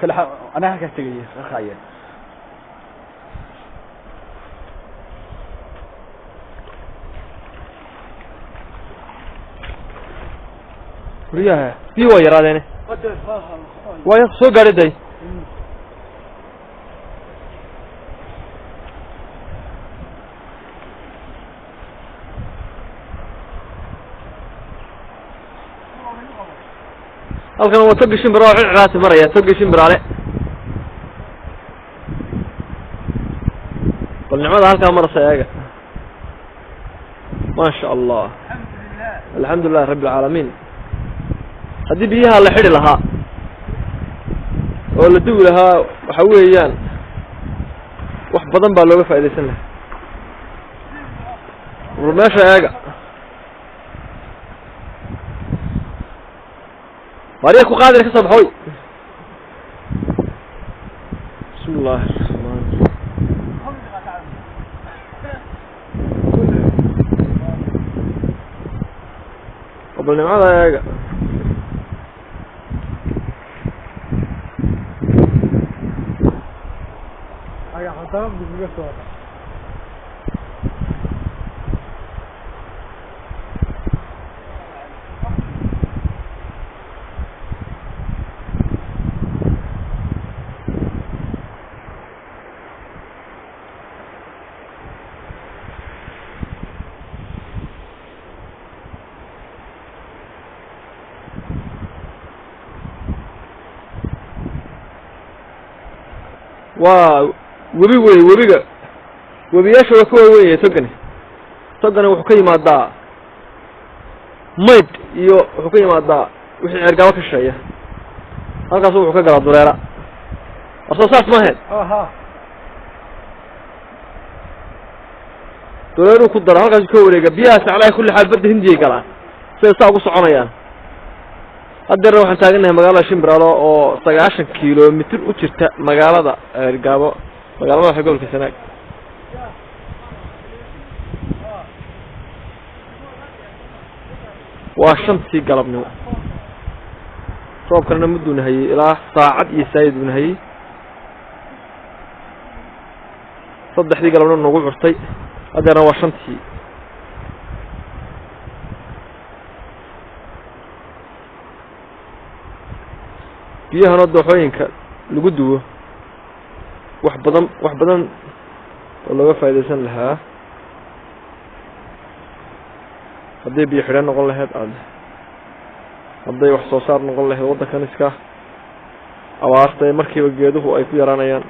كلا أنا هكتجي خايف ريها في وير هذا وير سو قاردي halkan waa tag shimbiro raas maraya tag shimbiraale والنعمة halka marsa ayaga ما شاء الله الحمد لله رب العالمين hadii biyaha la xiri lahaa oo la duwi lahaa waxa weeyaan wax badan baa looga faa'iideysan lahaa meesha ayaga مريك وقادر كسب حوي بسم الله الرحمن قبل معاذا يا حضرت بالجسد webiyaasha waa kuwa weeye togani wuxuu ka yimaadaa mayd iyo wuxuu ka yimaadaa wixii ergaba ka sheeya halkaas wuxuu ka galaa dureera asoo saas ma ahayd dureeru ku daro halkaas ka wareega biyahaas calaa kulli xaal badda hindiyay galaan siday saa ugu soconayaan haddeer waxaan taaganahay magaalada Shimbiraalo oo 90 kiiloomitir u jirta magaalada Ergaabo magaalada waxa gobolka Sanaag waa shantii galabnimo roobkana muddo nahayay ilaa saacad iyo saayid nahayay saddexdii galabnimo nagu curtay haddeerna waa shantii biyaha dooxooyinka lagu duwo wax badan oo laga faa'iideysan lahaa hadii biyo xireen noqon lahayd hadii wax soo saar noqon lahayd wadankan iska awaartay markiiba geeduhu ay ku yaraanayaan